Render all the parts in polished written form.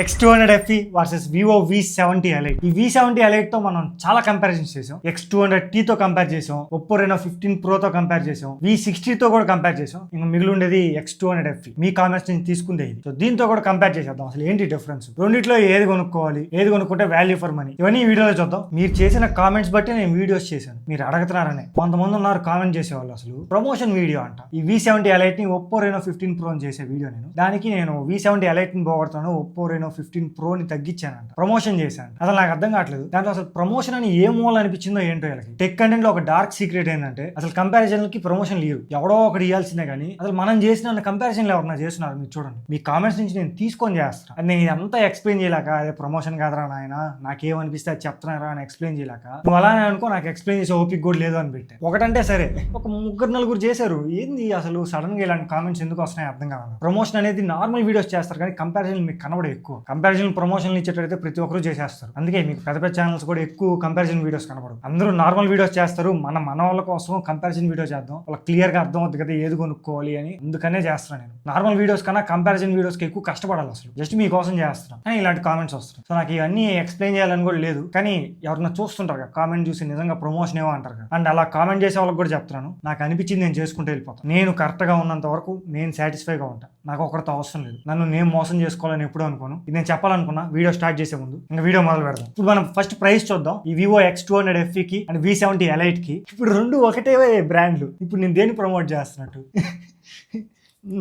X200 FE versus Vivo V70 Lite. ఈ V70 Lite తో మనం చాలా కంపారిజన్స్ చేసాం. X200T తో కంపేర్ చేసాం, Oppo Reno 15 Pro తో కంపేర్ చేసాం, V60 తో కూడా కంపేర్ చేసాం. ఇంకా మిగిలి ఉండేది X200 FE. మీ కామెంట్స్ నుంచి తీసుకుందే ఇది. సో దీంతో కూడా కంపేర్ చేసేద్దాం. అసలు ఏంటి డిఫరెన్స్, రెండిట్లో ఏది కొనుక్కోవాలి, ఏది కొనుక్కుంటే వాల్యూ ఫర్ మనీ, ఇవన్నీ ఈ వీడియోలో చూద్దాం. మీరు చేసిన కామెంట్స్ బట్టి నేను వీడియోస్ చేశాను. మీరు అడుగుతున్నారనే కొంతమంది ఉన్నారు కామెంట్ చేసేవాళ్ళు. అసలు ప్రమోషన్ వీడియో అంట ఈ V70 Lite ని Oppo Reno 15 Pro చేసే వీడియో దానికి నేను V70 Lite ని పోగొడతాను, Oppo Reno 15 Pro ని తగ్గించానంట, ప్రమోషన్ చేశాను. అసలు నాకు అర్థం కావట్లేదు దాంట్లో అసలు ప్రమోషన్ అని ఏ మూల అనిపించిందో ఏంటో. వీళ్ళకి టెక్ కంటెంట్ లో ఒక డార్క్ సీక్రెట్ ఏంటంటే అసలు కంపారిజన్ కి ప్రమోషన్ లేవు, ఎవడో ఒకటి ఇవ్వాల్సిందే. కానీ అసలు మనం చేసిన కంపారిజన్ ఎవరన్నా చేస్తున్నారు మీరు చూడండి. మీ కామెంట్స్ నుంచి నేను తీసుకొని చేస్తాను. అది నేను అంతా ఎక్స్ప్లెయిన్ చేయలేక, అదే ప్రమోషన్ కాదరా నాయన నాకేమనిపిస్తే అది చెప్తున్నారా అని ఎక్స్ప్లెయిన్ చేయలేక, నువ్వు అలానే అనుకో నాకు ఎక్స్ప్లెయిన్ చేసే ఓపిక కూడా లేదు అని పెట్టే. ఒకటంటే సరే ఒక ముగ్గురు నలుగురు చేశారు, ఏంది అసలు సడన్ గా ఇలాంటి కామెంట్స్ ఎందుకు వస్తున్నాయి అర్థం కాదు. ప్రమోషన్ అనేది నార్మల్ వీడియోస్ చేస్తారు కానీ కంపారిజన్ మీకు కనబడే ఎక్కువ. కంపారిజన్ ప్రమోషన్లు ఇచ్చేటైతే ప్రతి ఒక్కరు చేసేస్తారు. అందుకే మీకు పెద్ద పెద్ద ఛానల్స్ కూడా ఎక్కువ కంపారిజన్ వీడియోస్ కనబడవు. అందరూ నార్మల్ వీడియోస్ చేస్తారు. మన వాళ్ళ కోసం కంపారిజన్ వీడియో చేద్దాం, వాళ్ళకి క్లియర్ గా అర్థం అవుతుంది కదా ఏది కొనుక్కోవాలి అని. అందుకనే చేస్తాను నేను. నార్మల్ వీడియోస్ కన్నా కంపారిజన్ వీడియోస్ కి ఎక్కువ కష్టపడాలి. అసలు జస్ట్ మీకోసం చేస్తున్నాను కానీ ఇలాంటి కామెంట్స్ వస్తున్నాయి. సో నాకు ఇవన్నీ ఎక్స్ప్లెయిన్ చేయాలని కూడా లేదు. కానీ ఎవరన్నా చూస్తుంటారు కదా కామెంట్ చూసి నిజంగా ప్రమోషన్ ఏమో అంటారు కదా. అండ్ అలా కామెంట్ చేసే వాళ్ళకి కూడా చెప్తున్నాను, నాకు అనిపించింది నేను చేసుకుంటూ వెళ్ళిపోతాను. నేను కరెక్ట్ గా ఉన్నంత వరకు నేను సాటిస్ఫైగా ఉంటాను. నాకు ఒకరితో అవసరం లేదు. నన్ను నేను మోసం చేసుకోవాలని ఎప్పుడు అనుకోను. ఇది నేను చెప్పాలనుకున్నా వీడియో స్టార్ట్ చేసే ముందు. ఇంకా వీడియో మొదలు పెడదాం. ఇప్పుడు మనం ఫస్ట్ ప్రైస్ చూద్దాం. ఈ Vivo X200 FE కి అండ్ V70 Lite కి. ఇప్పుడు రెండు ఒకటే బ్రాండ్లు. ఇప్పుడు నేను దేన్ని ప్రమోట్ చేస్తున్నట్టు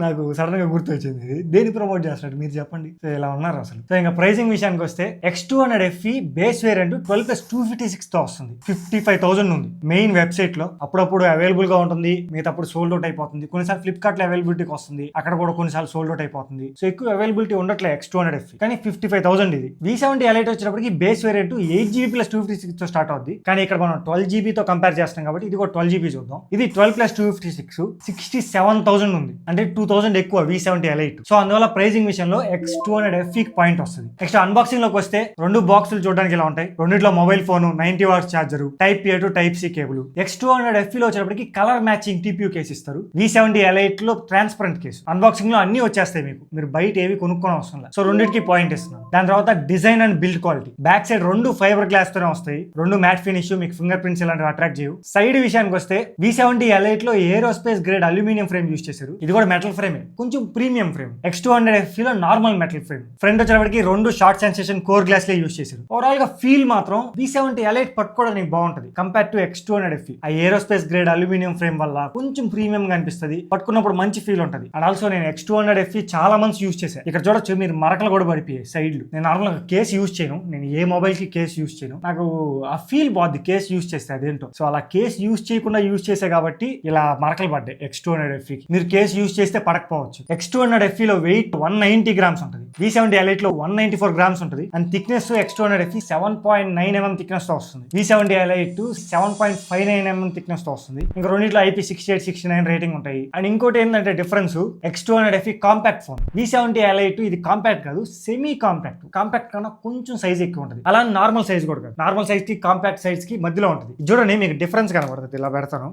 నాకు సడన్ గా గుర్తొచ్చింది. దేని ప్రమోట్ చేస్తున్నట్టు మీరు చెప్పండి. సో ఇలా ఉన్నారు అసలు. సో ఇంకా ప్రైసింగ్ విషయానికి వస్తే X200 FE బేస్ వేరియంట్ 12+256 తో వస్తుంది. 55,000 ఉంది మెయిన్ వెబ్సైట్ లో. అప్పుడప్పుడు అవైలబుల్ గా ఉంటుంది, మిగతాప్పుడు సోల్డ్ అవుట్ అయిపోతుంది. కొన్నిసార్లు ఫ్లిప్కార్ట్ లో అవైలబిలిటీకి వస్తుంది, అక్కడ కూడా కొన్నిసార్లు సోల్డ్ అవుట్ అయిపోతుంది. సో ఎక్కువ అవైలబిలిటీ ఉండట్లే X200 FE. కానీ 55,000 ఇది. V70 Lite వచ్చేటప్పటికి బేస్ వేరియంట్ 8GB+256 తో స్టార్ట్ అవుతుంది. కానీ ఇక్కడ మనం 12GB తో కంపేర్ చేస్తాం కాబట్టి ఇది కూడా 12GB చూద్దాం. ఇది 12+256 67,000 ఉంది, అంటే 2,000 ఎక్కువ V70 Lite. సో అందువల్ల ప్రైసింగ్ విషయంలో X200 FE పాయింట్ వస్తుంది. నెక్స్ట్ అన్బాక్సింగ్ లోకి వస్తే రెండు బాక్సులు చూడడానికి ఇలా ఉంటాయి. రెండిట్లో mobile phone, 90 watts charger, Type A to Type C cable. X200 FE లో వచ్చేటప్పటికి కలర్ మ్యాచింగ్ TPU కేసు ఇస్తారు. V70 Lite లో ట్రాన్స్పరెంట్ కేసు. అన్బాక్సింగ్ లో అన్ని వచ్చేస్తాయి మీకు, మీరు బయట ఏవి కొనుక్కోవడం అవసరం లేదు. సో రెండింటికి పాయింట్ ఇస్తున్నాను. దాని తర్వాత design and build quality. Back side రెండు ఫైబర్ గ్లాస్ తోనే వస్తాయి. రెండు మ్యాట్ ఫినిష్, మీకు ఫింగర్ ప్రింట్స్ ఇలాంటివి అట్రాక్ట్ చేయవు. సైడ్ విషయానికి వస్తే V70 Lite లో aerospace grade aluminium frame use చేశారు. ఇది కూడా మెటల్ ఫ్రేమ్, కొంచెం ప్రీమియం ఫ్రేమ్. X200 FE లో నార్మల్ మెటల్ ఫ్రేమ్. ఫ్రంట్ వచ్చేటప్పటికి రెండు షార్ట్ సెన్సేషన్ కోర్ గ్లాస్ లే యూస్ చేశారు. ఓవరాల్ గా ఫీల్ మాత్రం V70 Lite పట్టుకోవడానికి బాగుంటది కంపేర్ టు X200 FE. ఆ ఏరోస్పేస్ గ్రేడ్ అల్యూమినియం ఫ్రేమ్ వల్ల కొంచెం ప్రీమియం గా అనిపిస్తుంది, పట్టుకున్నప్పుడు మంచి ఫీల్ ఉంటది. అండ్ ఆల్సో నేను X200 FE చాలా మంత్స్ యూస్ చేశాను. ఇక్కడ చూడొచ్చు మీరు మరకలు కూడా పడిపోయాయి సైడ్లు. నేను నార్మల్ గా కేసు యూస్ చేయను, నేను ఏ మొబైల్ కి కేసు యూస్ చేయను. నాకు ఆ ఫీల్ బాగుంది కేసు యూస్ చేస్తే, అదేంటో. సో అలా కేసు యూస్ చేయకుండా యూస్ చేసే కాబట్టి ఇలా మరకలు పడ్డాయి X200 FE కి. మీరు కేసు యూస్ చేస్తే పడకపోవచ్చు. X200 FE లో వెయిట్ 190 గ్రామ్స్ ఉంటుంది. V70 Lite లో 194 గ్రామ్స్ ఉంటుంది. And thickness X200 FE 7.9 mm thickness తో వస్తుంది. V70 Lite 7.59 mm థిక్నెస్ తో వస్తుంది. ఇంకా రెండిట్లో IP68, 69 రేటింగ్ ఉంటాయి. అండ్ ఇంకోటి ఏంటంటే difference, X200 FE compact phone. V70 Lite ఇది కాంపాక్ట్ కాదు, సెమీ కాంపాక్ట్. కాంపాక్ట్ కన్నా కొంచెం సైజ్ ఎక్కువ ఉంటుంది. అలా నార్మల్ సైజ్ కూడా కాదు. నార్మల్ సైజ్ కి కాంపాక్ట్ సైజ్ కి మధ్యలో ఉంటుంది. చూడండి మీకు డిఫరెన్స్ కనబడుతుంది. ఇలా పెడతాను,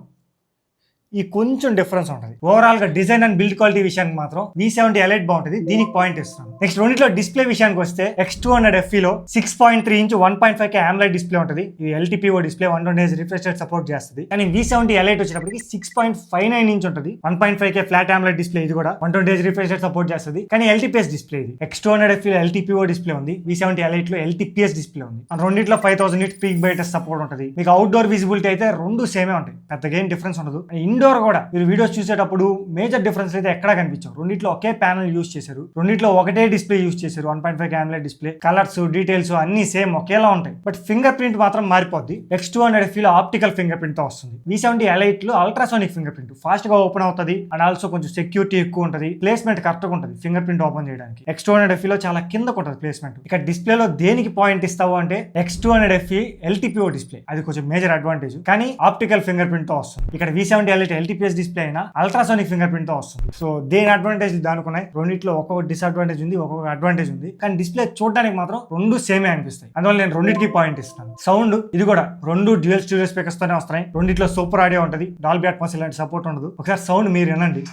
ఈ కొంచెం డిఫరెన్స్ ఉంటుంది. ఓవరాల్ గా డిజైన్ అండ్ బిల్డ్ క్వాలిటీ విషయానికి మాత్రం V70 Lite బాగుంటుంది, దీనికి పాయింట్ ఇస్తాను. నెక్స్ట్ రెండిట్లో డిస్ప్లే విషయానికి వస్తే X200 FE లో 6.3 ఇంచ్ 1.5K AMOLED డిస్ప్లే ఉంటుంది. ఇది LTPO display, 120 Hz refresh rate support చేస్తుంది. కానీ V70 Lite వచ్చేటప్పటికి 6.59 ఇంచ్ ఉంటుంది, 1.5K ఫ్లాట్ AMOLED డిస్ప్లే. ఇది కూడా 120 Hz రిఫ్రెష్ రేట్ సపోర్ట్ చేస్తుంది. కానీ LTPS డిస్ప్లే ఇది. X200 FE లో LTPO డిస్ప్లే ఉంది, V70 Lite లో LTPS డిస్ప్లే ఉంది. అండ్ రెండిట్లో 5000 nits పీక్ బ్రైట్నెస్ సపోర్ట్ ఉంటుంది. మీకు అవుట్డోర్ విజిబిలిటీ అయితే రెండు సేమే ఉంటాయి, పెద్దగా ఏం డిఫరెన్స్ ఉండదు. ఇండోర్ కూడా మీరు వీడియోస్ చూసేటప్పుడు మేజర్ డిఫరెన్స్ అయితే ఎక్కడా కనిపించవు. రెండిట్లో ఒకే ప్యానల్ యూస్ చేశారు, రెండిట్లో ఒకటే డిస్ప్లే యూస్ చేశారు, 1.5K AMOLED display. Colours, details అన్ని సేమ్ ఒకేలా ఉంటాయి. బట్ ఫింగర్ ప్రింట్ మాత్రం మారిపోద్ది. X200 FE లో ఆప్టికల్ ఫింగర్ ప్రింట్ తో వస్తుంది. V70 Lite లో అల్ట్రాసోనిక్ ఫింగర్ ప్రింట్, ఫాస్ట్ గా ఓపెన్ అవుతుంది. అండ్ ఆల్సో కొంచెం సెక్యూరిటీ ఎక్కువ ఉంటుంది, ప్లేస్మెంట్ కరెక్ట్ గా ఉంటుంది ఫింగర్ ప్రింట్ ఓపెన్ చేయడానికి. X200 FE లో చాలా కిందకు ఉంటుంది ప్లేస్మెంట్. ఇక డిస్ప్లేలో దేనికి పాయింట్ ఇస్తావు అంటే X200 FE LTPO డిస్ప్లే, అది కొంచెం మేజర్ అడ్వాంటేజ్. కానీ ఆప్టికల్ ఫింగర్ ప్రింట్ తో వస్తుంది. ఇక్కడ V70 Lite LTPS డిస్ప్లే అయినా అల్ట్రాసోనిక్ ఫింగర్ ప్రింట్ తో వస్తుంది. సో దేని అడ్వాంటేజ్ దానికి ఉన్నాయి. రెండిట్లో ఒక్కొక్క డిస్అడ్వాంటేజ్ ఉంది, ఒక్కొక్క అడ్వాంటేజ్ ఉంది. కానీ డిస్ప్లే చూడడానికి మాత్రం రెండు సేమే అనిపిస్తాయి. అందువల్ల నేను రెండింటికి పాయింట్ ఇస్తాను. సౌండ్ ఇది కూడా రెండు డ్యూయల్ స్టీరియో స్పీకర్స్ తోనే వస్తాయి. రెండిట్లో సూపర్ ఆడియో ఉంటుంది, డాల్బీ అట్మాస్ ఇలాంటి సపోర్ట్ ఉండదు. ఒకసారి సౌండ్ మీరు వినండి.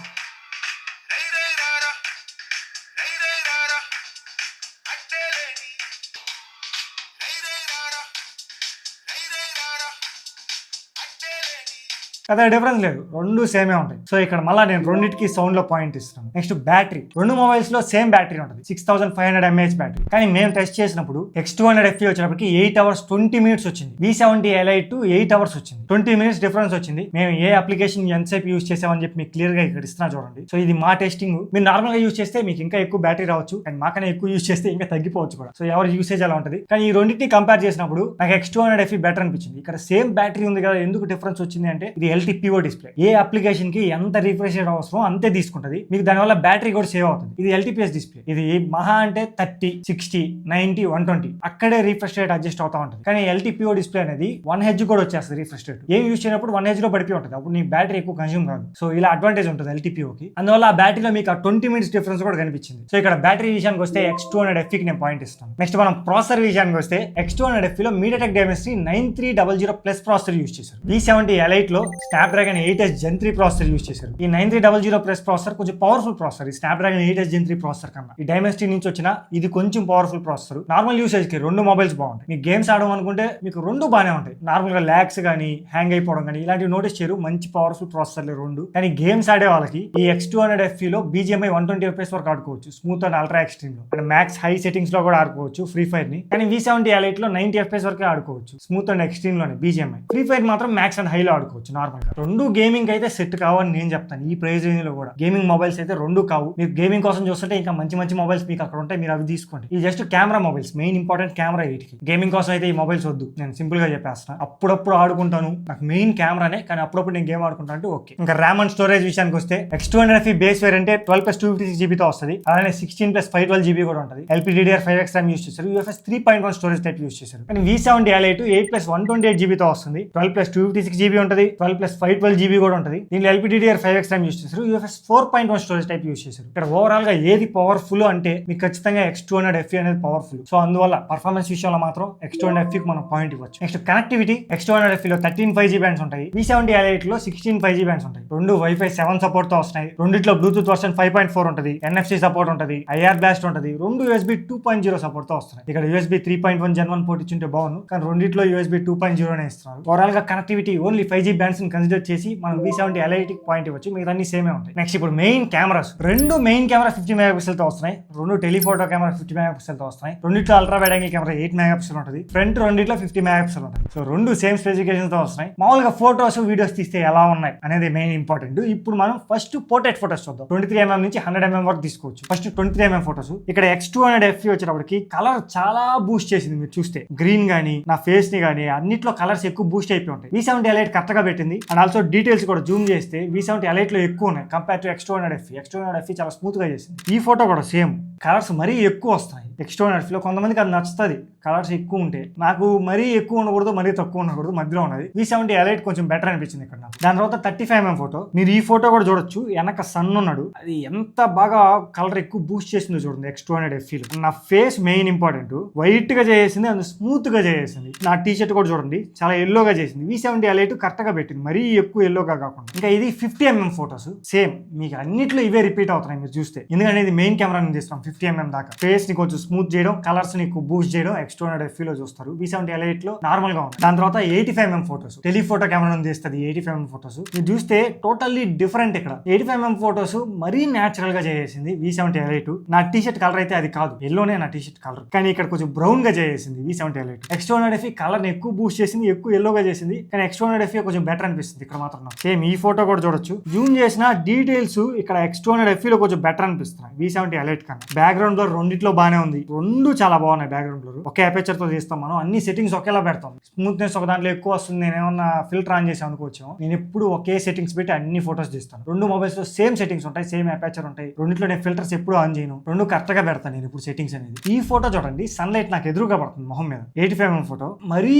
అదే డిఫరెన్స్ లేదు, రెండు సేమే ఉంటాయి. సో ఇక్కడ మళ్ళీ నేను రెండింటికి సౌండ్ లో పాయింట్ ఇస్తున్నాను. నెక్స్ట్ బ్యాటరీ, రెండు మొబైల్స్ లో సేమ్ బ్యాటరీ ఉంటుంది, 6500 mAh బ్యాటరీ. కానీ మేము టెస్ట్ చేసినప్పుడు X200 FE వచ్చినప్పటికి 8 hours 20 minutes వచ్చింది. V70 Lite 8 hours వచ్చింది, 20 minutes డిఫరెన్స్ వచ్చింది. మేము ఏ అప్లికేషన్ ఎంతసేపు యూజ్ చేసామని చెప్పి మీకు క్లియర్ గా ఇక్కడ ఇస్తున్నా చూడండి. సో ఇది మా టెస్టింగ్. మీరు నార్మల్ గా యూజ్ చేస్తే మీకు ఇంకా ఎక్కువ బ్యాటరీ రావచ్చు, అండ్ మాకనే ఎక్కువ యూజ్ చేస్తే ఇంకా తగ్గిపోవచ్చు కూడా. సో ఎవరి యూసేజ్ అలా ఉంటుంది. కానీ ఈ రెండింటిని కంపేర్ చేసినప్పుడు నాకు X200 FE బెటర్ అనిపించింది. ఇక్కడ సేమ్ బ్యాటరీ ఉంది కదా, ఎందుకు డిఫరెన్స్ వచ్చింది అంటే ఇది LTPO డిస్ప్లే. ఏ అప్లికేషన్ కి ఎంత రిఫ్రెష్ రేట్ అవసరం అంతే తీసుకుంటది, మీకు దానివల్ల బ్యాటరీ కూడా సేవ్ అవుతుంది. ఇది LTPS డిస్ప్లే, ఇది మహా అంటే 30, 60, 90, 120 అక్కడే రిఫ్రెష్ రేట్ అడ్జస్ట్ అవుతా ఉంటుంది. కానీ LTPO డిస్ప్లే అనేది 1Hz కూడా వచ్చేస్తుంది రిఫ్రెష్ రేట్. ఏం యూజ్ చేయనప్పుడు 1Hz లో పడిపోయి ఉంటుంది, అప్పుడు నీ బ్యాటరీ ఎక్కువ కన్స్యూమ్ కాదు. సో ఇలా అడ్వాంటేజ్ ఉంటుంది LTPO కి. అందువల్ల ఆ బ్యాటరీలో మీకు 20 minutes డిఫరెన్స్ కూడా కనిపించింది. సో ఇక్కడ బ్యాటరీ విషయానికి వస్తే X200 FE కి నేను పాయింట్ ఇస్తాను. నెక్స్ట్ మనం ప్రాసెసర్ విషయానికి వస్తే X200 FE లో MediaTek Dimensity 9300 plus processor use చేశారు. V70 Lite లో Snapdragon 8S Gen 3 processor use చేశారు. ఈ 9300 ప్లస్ ప్రాసెసర్ కొంచెం పవర్ఫుల్ ప్రాసెసర్. ఈ Snapdragon 8S Gen 3 ప్రాసెసర్ కన్నా ఈ Dimensity నుంచి వచ్చిన ఇది కొంచెం పవర్ఫుల్ ప్రాసెసర్. నార్మల్ యూసేజ్ కి రెండు మొబైల్స్ బాగుంటాయి. మీకు గేమ్స్ ఆడడం అనుకుంటే మీకు రెండు బాగానే ఉంటాయి. నార్మల్ గా ల్యాగ్స్ కానీ హ్యాంగ్ అయిపోవడం కానీ ఇలాంటివి నోటీస్ చేయరు. మంచి పవర్ఫుల్ ప్రాసెసర్లు రెండు. కానీ గేమ్స్ ఆడే వాళ్ళకి ఈ X200 FE లో BGMI 120 FPS వరకు ఆడుకోవచ్చు, స్మూత్ అండ్ అల్ట్రా ఎక్స్ట్రీమ్ లో. అండ్ మ్యాక్స్ హై సెటింగ్స్ లో కూడా ఆడుకోవచ్చు ఫ్రీ ఫైర్ ని. కానీ V70 Lite లో 90 FPS వరకే ఆడుకోవచ్చు, స్మూత్ అండ్ ఎక్స్ట్రీమ్ లోనే BGMI. ఫ్రీ ఫైర్ మాత్రం మ్యాక్స్ అండ్ హై లో ఆడుకోవచ్చు నార్మల్ గా. రెండు గేమింగ్ అయితే సెట్ కావని నేను చెప్తాను. ఈ ప్రైస్ రేంజ్ లో కూడా గేమింగ్ మొబైల్స్ అయితే రెండు కావు. మీరు గేమింగ్ కోసం చూస్తుంటే ఇంకా మంచి మంచి మొబైల్స్ మీకు అక్కడ ఉంటాయి, మీరు అవి తీసుకోండి. ఇది just camera mobiles, main important camera వీటికి. గేమింగ్ కోసం అయితే ఈ మొబైల్స్ వద్దు, నేను సింపుల్ గా చెప్పేస్తాను. అప్పుడప్పుడు ఆడుకుంటాను, నాకు మెయిన్ కెమెరానే, కానీ అప్పుడప్పుడు నేను గేమ్ ఆడుకుంటా అంటే ఓకే. ఇంకా ర్యామ్ అండ్ స్టోరేజ్ విషయానికి వస్తే X200 FE base variant 12+256GB తో వస్తుంది. అలానే 16+512GB కూడా ఉంటుంది. LPDDR5X RAM యూస్ చేశారు. UFS 3.1 స్టోరేజ్ టైప్ యూస్ చేశారు. కానీ V70 Lite 8+128GB తో వస్తుంది. 12+256GB ఉంటుంది, 12+512GB కూడా ఉంటుంది. దీనిలో LPDDR5X RAM యూస్ చేశారు. UFS 4.1 స్టోరేజ్ టైప్ యూస్ చేశారు. ఇక్కడ ఓవరాల్ గా ఏది పవర్ఫుల్ అంటే మీకు ఖచ్చితంగా X200 FE అనేది పవర్ఫుల్. సో అందువల్ల పర్ఫార్మెన్స్ విషయంలో మాత్రం X200 FE కి మనం పాయింట్ ఇవ్వచ్చు. నెక్స్ట్ కనెక్టివిటీ, X200 FE లో 13 5G బ్యాండ్స్ ఉంటాయి. V70 Lite లో 16 5G బ్యాండ్స్ ఉంటాయి. రెండు Wi-Fi 7 సపోర్ట్ తో వస్తున్నాయి. రెండిట్లో బ్లూటూత్ వర్షన్ 5.4 ఉంటుంది, NFC సపోర్ట్ ఉంటుంది, IR బ్లాస్ట్ ఉంటుంది. రెండు USB 2.0 సపోర్ట్ తో వస్తున్నాయి. ఇక్కడ USB 3.1 Gen 1 పోర్ట్ ఇచ్చింటే బాగుంది, కానీ రెండిట్లో USB 2.0 నే ఇస్తున్నారు. ఓవరాల్ గా కనెక్టివిటీ ఓన్లీ 5G బ్యాండ్స్ ని కన్సిడర్ చేసి మనం V70 Lite కి పాయింట్ ఇవ్వచ్చు. మిగతా అన్ని సేమే ఉంటాయి. నెక్స్ట్ ఇప్పుడు మెయిన్ కెమెరాస్, రెండు మెయిన్ కెమెరా 50 MP తో వస్తున్నాయి. రెండు టెలిఫోటో కెమెరా 50 MP తో వస్తున్నాయి. రెండిట్లో ultra wide angle camera 8 MP ఉంటుంది. ఫ్రంట్ రెండిట్లో 50 MP ఉంటుంది. సో రెండు సేమ్ స్పెసిఫికేషన్స్ తో వస్తున్నాయి. మామూలుగా ఫోటోస్ వీడియోస్ తీస్తే ఎలా ఉన్నాయి అనేది మెయిన్ ఇంపార్టెంట్. ఇప్పుడు మనం ఫస్ట్ పోర్ట్రేట్ ఫోటోస్ చూద్దాం. 23mm నుంచి 100mm వరకు తీసుకోవచ్చు. First 23mm photos. ఇక్కడ X200 FE వచ్చేటప్పటికి కలర్ చాలా బూస్ట్ చేసింది. మీరు చూస్తే గ్రీన్ గానీ నా ఫేస్ ని గానీ అన్నిట్లో కలర్స్ ఎక్కువ బూస్ట్ అయిపోయి ఉంటాయి. V70 Lite కరెక్ట్ గా పెట్టింది. అండ్ ఆల్సో డీటెయిల్స్ కూడా జూమ్ చేస్తే V70 Lite లో ఎక్కువ ఉన్నాయి compare to X200 FE. X200 FE చాలా స్మూత్ గా చేసింది. ఈ ఫోటో కూడా సేమ్ కలర్స్ మరీ ఎక్కువ వస్తాయి. X200 FE లో కొంతమందికి అది నచ్చుతుంది, కలర్స్ ఎక్కువ ఉంటే. నాకు మరీ ఎక్కువ ఉండకూడదు, మరీ తక్కువ ఉండకూడదు, మధ్యలో ఉన్నది. V70 Lite కొంచెం బెటర్ అనిపించింది ఇక్కడ నాకు. దాని తర్వాత 35mm ఫోటో. మీరు ఈ ఫోటో కూడా చూడొచ్చు, వెనక సన్ ఉన్నాడు, అది ఎంత బాగా కలర్ ఎక్కువ బూస్ట్ చేసిందో చూడండి X200 FE లో. నా ఫేస్ మెయిన్ ఇంపార్టెంట్, వైట్ గా చేసింది, అండ్ స్మూత్ గా చేసింది. నా టీ షర్ట్ కూడా చూడండి చాలా ఎల్లోగా చేసింది. V70 Lite కరెక్ట్ గా పెట్టింది, మరీ ఎక్కువ ఎల్లోగా కాకుండా. ఇంకా ఇది 50mm ఫోటోస్. సేమ్ మీకు అన్నిట్లో ఇవే రిపీట్ అవుతున్నాయి మీరు చూస్తే, ఎందుకంటే ఇది మెయిన్ కెమెరా నుంచి తీస్తాం 50mm దాకా. ఫేస్ ని కొంచెం స్మూత్ చేయడం, కలర్స్ ని ఎక్కువ బూస్ట్ చేయడం X200 FE లో చూస్తారు. V70 Lite లో నార్మల్ గా ఉంది. దాని తర్వాత 85mm ఫోటోస్. టెలిఫోటో కెమెరా నుంచి తీస్తుంది 85mm ఫోటోస్. మీరు చూస్తే టోటల్లీ డిఫరెంట్. ఇక్కడ 85mm ఫోటోస్ మరీ న్యాచురల్ గా చేసింది V70 Lite. నా టీ షర్ట్ కలర్ అయితే అది కాదు, ఎల్లోనే నా టీ షర్ట్ కలర్, కానీ ఇక్కడ కొంచెం బ్రౌన్ గా చేసింది V70 Lite. X200 FE colour ని ఎక్కువ బూస్ట్ చేసింది, ఎక్కువ ఎల్లోగా చేసింది, కానీ X200 FE కొంచెం బెటర్ అనిపిస్తుంది ఇక్కడ మాత్రం. సేమ్ ఈ ఫోటో కూడా చూడొచ్చు, జూమ్ చేసిన డీటెయిల్స్ ఇక్కడ X200 FE లో కొంచెం బెటర్ అనిపిస్తున్నాయి V70 Lite కన్నా. బ్యాక్గ్రౌండ్ లో రెండిట్లో బాగానే ఉంది, రెండు చాలా బాగున్నాయి. బ్యాక్గ్రౌండ్ లో ఒకే అపేచర్ తో తీస్తాం మనం, అన్ని సెట్టింగ్స్ ఒకేలా పెడతాం. స్మూత్నెస్ ఒక దాంట్లో ఎక్కువ వస్తుంది, నేను ఏమన్నా ఫిల్టర్ ఆన్ చేసి అనుకోవచ్చు. నేను ఎప్పుడు ఒకే సెట్టింగ్స్ పెట్టి అన్ని ఫోటోస్ తీస్తాను. రెండు మొబైల్స్ లో సేమ్ సెట్టింగ్స్ ఉంటాయి, సేమ్ అపేచర్ ఉంటాయి. రెండిట్లో నేను ఫిల్టర్స్ ఎప్పుడు ఆన్ చేయను, రెండు కరెక్ట్ గా పెడతాను నేను ఇప్పుడు సెట్టింగ్స్ అనేది. ఈ ఫోటో చూడండి, సన్ లైట్ నాకు ఎదురుగా పడుతుంది మొహం మీద. 85mm ఫోటో మరీ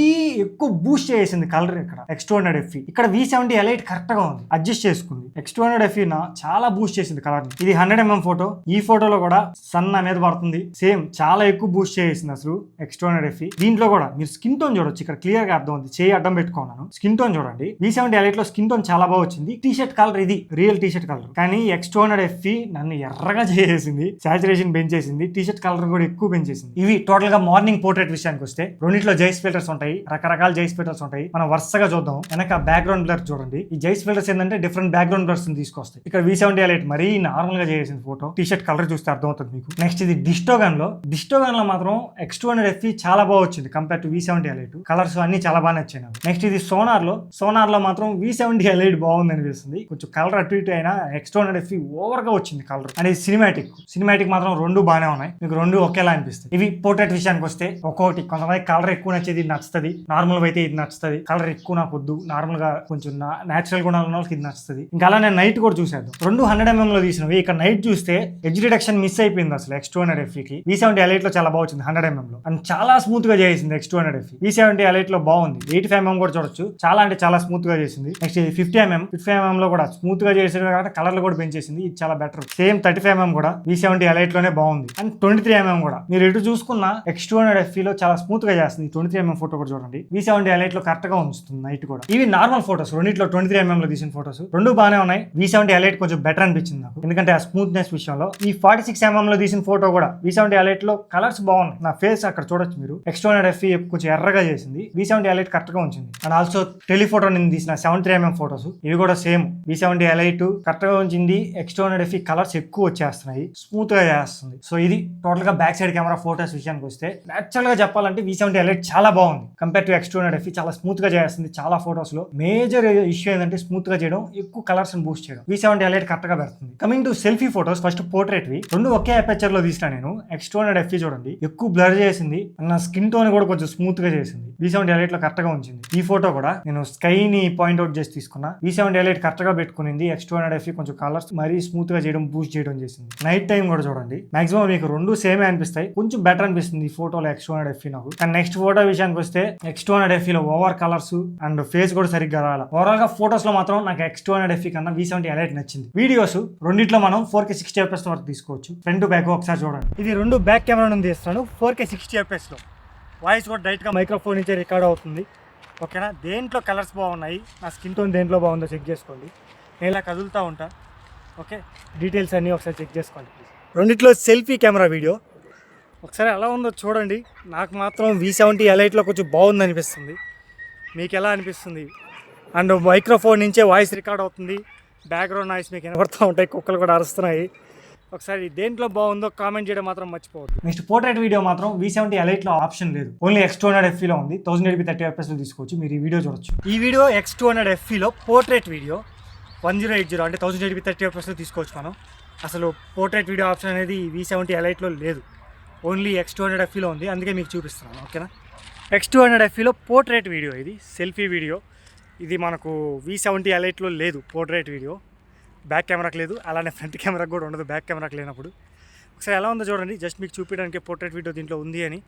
ఎక్కువ బూస్ట్ చేసింది కలర్ ఇక్కడ X200 FE. ఇక్కడ V70 Lite కరెక్ట్ గా ఉంది, అడ్జస్ట్ చేసుకుంది. X200 FE చాలా బూస్ట్ చేసింది కలర్ ని. ఇది 100mm ఫోటో. ఈ ఫోటోలో కూడా సన్ నా మీద పడుతుంది, సేమ్ చాలా ఎక్కువ బూస్ట్ చేసింది అసలు X200FE. దీంట్లో కూడా మీరు స్కిన్ టోన్ చూడొచ్చు, ఇక్కడ క్లియర్ గా అర్థం ఉంది, చేయి అడ్డం పెట్టుకున్నాను. స్కిన్ టోన్ చూడండి, V70 Elite లో స్కిన్ టోన్ చాలా బాగా వచ్చింది. టీ షర్ట్ కలర్ ఇది రియల్ టీ షర్ట్ కలర్, కానీ X200FE నన్ను ఎర్రగా చేసేసింది, సాచురేషన్ పెంచేసింది, టీ షర్ట్ కలర్ కూడా ఎక్కువ పెంచేసింది. ఇవి టోటల్ గా మార్నింగ్ పోర్ట్రేట్ విషయానికి వస్తే రెండిట్లో జైస్ ఫిల్టర్స్ ఉంటాయి, రకరకాల జైస్ ఫిల్టర్స్ ఉంటాయి. మనం వరుసగా చూద్దాం. వెనక బ్యాక్గ్రౌండ్ బ్లర్ చూడండి, ఈ జైస్ ఫిల్టర్స్ ఏంటంటే డిఫరెంట్ బ్యాక్గ్రౌండ్ బ్లర్స్ తీసుకొస్తాయి. ఇక్కడ V70 Elite మరీ నార్మల్ గా చేసింది ఫోటో, టీ షర్ట్ కలర్ చూస్తే అర్థమవుతుంది మీకు. నెక్స్ట్ ఇది డిస్టోగన్ లో మాత్రం X200FE చాలా బాగా వచ్చింది compare to V70 Elite. Colours అన్ని చాలా బాగా నచ్చాయి నాకు. నెక్స్ట్ ఇది సోనార్ లో మాత్రం V70 Elite బాగుంది అనిపిస్తుంది. కొంచెం కలర్ అటు ఇటు అయినా X200FE ఓవర్ గా వచ్చింది కలర్. అండ్ ఇది సినిమాటిక్ మాత్రం రెండు బాగానే ఉన్నాయి, మీకు రెండు ఒకేలా అనిపిస్తాయి. ఇవి పోర్ట్రేట్ విషయానికి వస్తే ఒక్కొక్కటి, కొంతమంది కలర్ ఎక్కువ నచ్చేది నచ్చుతుంది, నార్మల్ అయితే ఇది నచ్చుతుంది. కలర్ ఎక్కువ నాకు వద్దు, నార్మల్ గా కొంచెం నేచురల్ గుణాలు ఉన్న వాళ్ళకి ఇది నచ్చుతుంది. ఇంకా అలా నేను నైట్ కూడా చూసాను, 100mm లో తీసినవి. ఇక్కడ నైట్ చూస్తే ఎడ్జ్ డిటెక్షన్ మిస్ అయిపోయింది అసలు X200FE కి. V70 Elite లో చాలా బాగా వచ్చింది 100mm లో, అండ్ చాలా స్మూత్ గా చేసింది X200FE. V70 Elite లో బాగుంది. 85mm కూడా చూడొచ్చు, చాలా అంటే చాలా స్మూత్ గా చేసింది. నెక్స్ట్ ఇది 50mm లో కూడా స్మూత్ గా చేసింది కాబట్టి కలర్లు కూడా పెంచేసింది, ఇది చాలా బెటర్. సేమ్ 35mm కూడా V70 Elite లోనే బాగుంది. అండ్ 23mm కూడా మీరు ఎటు చూసుకున్న X200FE లో చాలా స్మూత్ గా చేస్తుంది. 23mm ఫోటో కూడా చూడండి, V70 Elite లో కరెక్ట్ గా ఉంచుతుంది నైట్ కూడా. ఇవి నార్మల్ ఫోటోస్, రెండిట్లో 23mm లో తీసిన ఫోటోస్ రెండు బాగానే ఉన్నాయి. V70 Elite కొంచెం బెటర్ అనిపించింది నాకు, ఎందుకంటే ఆ స్మూత్నెస్ విషయంలో. ఈ 46mm లో తీసిన ఫోటో కూడా V70 Elite లో కలర్స్ బాగున్నాయి. నా ఫేస్ అక్కడ చూడొచ్చు మీరు. X200FE కొంచెం ఎర్రగా చేసింది, V70 Elite కరెక్ట్ గా ఉంచింది. అండ్ ఆల్సో టెలిఫోటో నేను తీసిన 73mm ఫోటోస్, ఇవి కూడా సేమ్. V70 Elite కరెక్ట్ గా ఉంచింది, X200FE కలర్స్ ఎక్కువ వచ్చేస్తున్నాయి, స్మూత్ గా చేస్తుంది. సో ఇది టోటల్ గా బ్యాక్ సైడ్ కెమెరా ఫోటోస్ విషయానికి వస్తే నేచురల్ గా చెప్పాలంటే V70 Elite చాలా బాగుంది కంపేర్ టు X200FE. చాలా స్మూత్ గా చేస్తుంది చాలా ఫోటోస్ లో. మేజర్ ఇష్యూ ఏంటంటే స్మూత్ గా చేయడం, ఎక్కువ కలర్స్ బూస్ట్ చేయడం. V70 Elite కరెక్ట్ గా పెడుతుంది. Coming to selfie photos, first portrait వి రెండు ఒకే అపర్చర్ లో తీసిన నేను. X200FE చూడండి ఎక్కువ బ్లర్ చేసింది, నా స్కిన్ టోన్ కూడా కొంచెం స్మూత్ గా చేసింది. V70 Elite లో కరెక్ట్ గా ఉంచింది. ఈ ఫోటో కూడా నేను స్కై ని పాయింట్అవుట్ చేసి తీసుకున్నా. V70 Elite కరెక్ట్ గా పెట్టుకునింది, X200FE కొంచెం కలర్స్ మరీ స్మూత్ గా చేయడం, బూస్ట్ చేయడం చేసింది. నైట్ టైం కూడా చూడండి, మాక్సిమం మీకు రెండు సేమే అనిపిస్తాయి, కొంచెం బెటర్ అనిపిస్తుంది ఈ ఫోటోలో X200FE నాకు. అండ్ నెక్స్ట్ ఫోటో విషయానికి వస్తే X200FE లో ఓవర్ కలర్స్ అండ్ ఫేస్ కూడా సరిగ్గా రావాలి. ఓవరాల్ గా ఫోటోస్ లో మాత్రం నాకు X200FE కన్నా V70 Elite నచ్చింది. వీడియోస్ రెండిట్లో మనం 4K 60fps వరకు తీసుకోవచ్చు. ఫ్రంట్ బ్యాక్ ఒకసారి చూడండి, ఇది రెండు బ్యాక్ కెమెరా నుండి తీస్తాను 4K 60fps లో. వాయిస్ కూడా డైరెక్ట్ గా మైక్రోఫోన్ నుంచే రికార్డ్ అవుతుంది, ఓకేనా. దేంట్లో కలర్స్ బాగున్నాయి, నా స్కిన్ టోన్ దేంట్లో బాగుందో చెక్ చేసుకోండి. నేను ఇలా కదులుతూ ఉంటా, ఓకే. డీటెయిల్స్ అన్నీ ఒకసారి చెక్ చేసుకోండి ప్లీజ్. రెండిట్లో సెల్ఫీ కెమెరా వీడియో ఒకసారి ఎలా ఉందో చూడండి. నాకు మాత్రం V70 Elite కొంచెం బాగుంది అనిపిస్తుంది, మీకు ఎలా అనిపిస్తుంది? అండ్ మైక్రోఫోన్ నుంచే వాయిస్ రికార్డ్ అవుతుంది, బ్యాక్గ్రౌండ్ నాయిస్ మీకు వినబడుతూ ఉంటాయి, కుక్కలు కూడా అరుస్తున్నాయి. ఒకసారి దేంట్లో బాగుందో కామెంట్ చేయడం మాత్రం మర్చిపోవద్దు. నెక్స్ట్ పోర్ట్రేట్ వీడియో మాత్రం V70 Elite లో ఆప్షన్ లేదు, ఓన్లీ X200FE లో ఉంది. 1080p 30fps లో తీసుకోవచ్చు, మీరు ఈ వీడియో చూడొచ్చు. ఈ వీడియో X200FE లో పోర్ట్రేట్ వీడియో 1080 అంటే 1080p 30fps లో తీసుకోవచ్చు మనం. అసలు పోర్ట్రేట్ వీడియో ఆప్షన్ అనేది V70 Elite లో లేదు, ఓన్లీ X200FE లో ఉంది, అందుకే మీకు చూపిస్తున్నాను, ఓకేనా. X200FE లో పోర్ట్రేట్ వీడియో, ఇది సెల్ఫీ వీడియో. ఇది మనకు V70 Elite లో లేదు పోర్ట్రేట్ వీడియో, బ్యాక్ కెమెరాకి లేదు, అలానే ఫ్రంట్ కెమెరాకి కూడా ఉండదు బ్యాక్ కెమెరాకి లేనప్పుడు. ఒకసారి ఎలా ఉందో చూడండి, జస్ట్ మీకు చూపించడానికి పోర్ట్రేట్ వీడియో దీంట్లో ఉంది అని.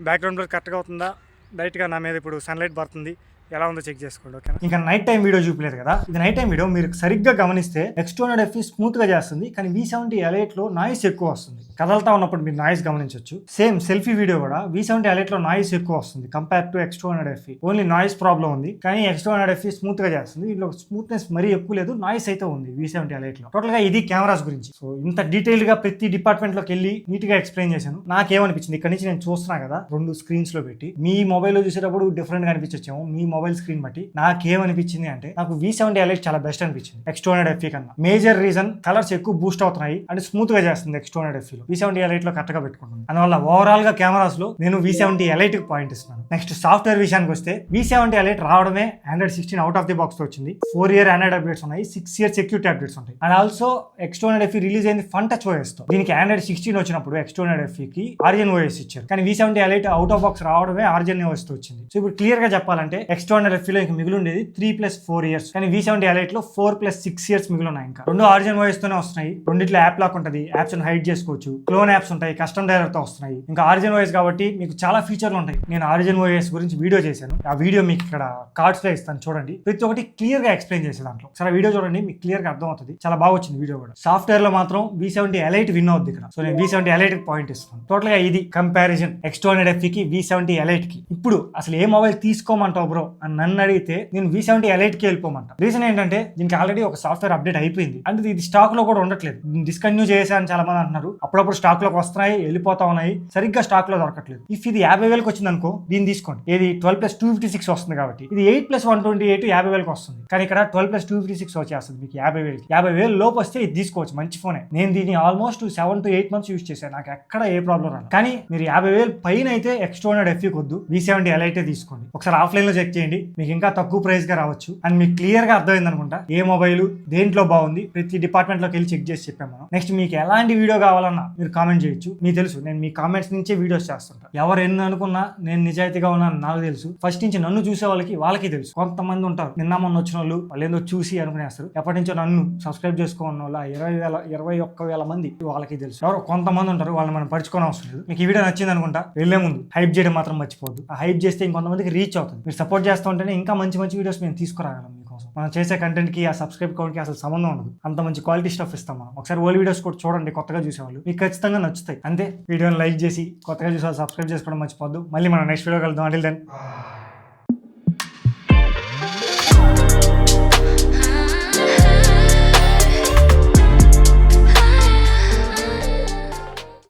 బ్యాక్గ్రౌండ్ బ్లర్ కరెక్ట్గా అవుతుందా, డైరెక్ట్గా నా మీద ఇప్పుడు సన్లైట్ పడుతుంది, ఎలా ఉందో చెక్ చేసుకోండి, ఓకేనా. ఇంకా నైట్ టైం వీడియో చూపలేదు కదా, ఇది నైట్ టైం వీడియో. మీరు సరిగ్గా గమనిస్తే X200FE స్మూత్ గా చేస్తుంది, కానీ V70 Elite లో నాయిస్ ఎక్కువ వస్తుంది. కదలతా ఉన్నప్పుడు మీరు నాయిస్ గమనించవచ్చు. సేమ్ సెల్ఫీ వీడియో కూడా V70 Elite లో నాయిస్ ఎక్కువ వస్తుంది compare to X200FE. Only noise problem ఉంది, కానీ X200FE స్మూత్ గా చేస్తుంది. ఇంట్లో స్మూత్నెస్ మరీ ఎక్కువ లేదు, నాయిస్ అయితే ఉంది V70 Elite లో. టోటల్ గా ఇది కెమెరాస్ గురించి. సో ఇంత డీటెయిల్ గా ప్రతి డిపార్ట్మెంట్ లోకి వెళ్ళి నీట్ గా ఎక్స్ప్లెయిన్ చేశాను. నాకేమనిపించింది, ఇక్కడ నుంచి నేను చూస్తున్నా కదా రెండు స్క్రీన్స్ లో పెట్టి, మీ మొబైల్ లో చూసేటప్పుడు డిఫరెంట్ గా అనిపించచ్చేమో మీ మొబైల్ స్క్రీన్ బట్టి. నాకేమనిపించింది అంటే నాకు V70 Elite చాలా బెస్ట్ అనిపించింది X200FE కన్నా. మేజర్ రీజన్ కలర్స్ ఎక్కువ బూస్ట్ అవుతున్నాయి అండ్ స్మూత్ గా చేస్తుంది X200FE లో. V70 Elite లో కరెక్ట్ గా పెట్టుకుంటుంది, అందువల్ల ఓవరాల్ గా కెమెరాస్ లో నేను V70 Elite కి పాయింట్ ఇస్తున్నాను. నెక్స్ట్ సాఫ్ట్వేర్ విషయానికి వస్తే V70 Elite రావడమే Android 16 out of the box తో వచ్చింది. 4 year Android అప్డేట్స్ ఉన్నాయి, 6 year సెక్యూరిటీ అప్డేట్స్ ఉంటాయి. అండ్ ఆల్సో X200FE రిలీజ్ అయింది ఫన్ టచ్ OS తో. దీనికి Android 16 వచ్చినప్పుడు X200FE కి Origin OS ఇచ్చారు, కానీ V70 Elite out of box రావడమే Origin OS తో వచ్చింది. సో ఇప్పుడు క్లియర్ గా చెప్పాలంటే X200 X200 లో ఇంకా మిగిలి ఉండేది 3+4 years, కానీ V70 Elite లో 4+6 years మిగిలి ఉన్నాయి. ఇంకా రెండు ఆరిజిన్ వాయిస్ తోనే వస్తున్నాయి. రెండిట్లో యాప్ లాక్ ఉంటుంది, యాప్స్ హైడ్ చేసుకోవచ్చు, క్లోన్ యాప్స్ ఉంటాయి, కస్టమ్ డైరెక్ట్ తో వస్తున్నాయి. ఇంకా ఆరిజిన్ వాయిస్ కాబట్టి మీకు చాలా ఫీచర్లు ఉంటాయి. నేను ఆరిజిన్ వాయిస్ గురించి వీడియో చేశాను, ఆ వీడియో మీకు ఇక్కడ కార్డ్స్ లో ఇస్తాను చూడండి. ప్రతి ఒక్కటి క్లియర్ గా ఎక్స్ప్లెయిన్ చేసే దాంట్లో సరే వీడియో చూడండి, మీకు క్లియర్ గా అర్థం అవుతుంది. చాలా బాగా వచ్చింది వీడియో కూడా. సాఫ్ట్వేర్ లో మాత్రం V70 Elite విన్ అవుద్ది ఇక్కడ. సో నేను V70 Elite కి పాయింట్ ఇస్తాను. టోటల్ గా ఇది కంపారిజన్ X200 FE కి V70 Elite కి. ఇప్పుడు అసలు ఏ మొబైల్ తీసుకోమంటావు బ్రో అని నన్ను అడిగితే నేను V70 Elite కి వెళ్ళిపోమంట. రీజన్ ఏంటంటే దీనికి ఆల్రెడీ ఒక సాఫ్ట్వేర్ అప్డేట్ అయిపోయింది, అంటే ఇది స్టాక్ లో కూడా ఉండట్లేదు. డిస్కంటిన్యూ చేశాను చాలా మంది అంటున్నారు. అప్పుడప్పుడు స్టాక్ లోకి వస్తున్నాయి, వెళ్ళిపోతా ఉన్నాయి, సరిగ్గా స్టాక్ లో దొరకట్లేదు. ఇఫ్ ఇది 50,000కి వచ్చింది అనుకో, దీన్ని తీసుకోండి. ఇది 12+256 వస్తుంది కాబట్టి ఇది 8+128 50,000కి వస్తుంది. కానీ ఇక్కడ 12+256 వచ్చేస్తుంది మీకు 50,000కి. 50,000 లోపు వస్తే ఇది తీసుకోవచ్చు, మంచి ఫోనే. నేను దీన్ని ఆల్మోస్ట్ 7 to 8 months యూజ్ చేశాను, నాకు ఎక్కడ ఏ ప్రాబ్లం రాదు. కానీ మీరు 50,000 పైన అయితే X200 FE కొద్దు, V70 Elite తీసుకోండి. ఒకసారి ఆఫ్లైన్ లో చెక్ చేయండి, మీకు ఇంకా తక్కువ ప్రైస్ గా రావచ్చు. అండ్ మీకు క్లియర్ గా అర్థమైంది అనుకుంటా ఏ మొబైల్ దేంట్లో బాగుంది. ప్రతి డిపార్ట్మెంట్ లోకి వెళ్ళి చెక్ చేసి చెప్పాము మనం. నెక్స్ట్ మీకు ఎలాంటి వీడియో కావాలన్నా మీరు కామెంట్ చేయొచ్చు. మీకు తెలుసు నేను మీ కామెంట్స్ నుంచే వీడియోస్ చేస్తుంటా. ఎవరు ఎన్ని అనుకున్నా నేను నిజాయితీగా ఉన్నాను నాకు తెలుసు. ఫస్ట్ నుంచి నన్ను చూసే వాళ్ళకి తెలుసు. కొంతమంది ఉంటారు నిన్న మొన్న వచ్చిన వాళ్ళు ఏందో చూసి అనుకునేస్తారు. ఎప్పటి నుంచో నన్ను సబ్స్క్రైబ్ చేసుకోన్న వాళ్ళ 21,000 మంది వాళ్ళకి తెలుసు. ఎవరు కొంతమంది ఉంటారు, వాళ్ళని మనం పరుచుకోవడం అవసరం లేదు. మీకు ఈ వీడియో నచ్చింది అనుకుంటా, వెళ్లే ముందు హైప్ చేయడం మాత్రం మర్చిపోద్దు. ఆ హైప్ చేస్తే ఇంకొంతమందికి రీచ్ అవుతుంది. మీరు సపోర్ట్ చేస్తూ ఉంటేనే ఇంకా మంచి మంచి వీడియోస్ మేము తీసుకురాగలం మీకోసం. మనం చేసే కంటెంట్ కి ఆ సబ్స్క్రైబ్ కౌంట్ కి అసలు సంబంధం ఉండదు, అంత మంచి క్వాలిటీ స్టఫ్ ఇస్తాం మనం. ఒకసారి ఓల్డ్ వీడియోస్ కూడా చూడండి, కొత్తగా చూసేవాళ్ళు మీకు ఖచ్చితంగా నచ్చుతాయి. అంతే, వీడియోని లైక్ చేసి కొత్తగా చూసేవాళ్ళు సబ్స్క్రైబ్ చేసుకోవడం మర్చిపోద్దు. మళ్ళీ మనం నెక్స్ట్ వీడియో కలుద్దాం. Until then.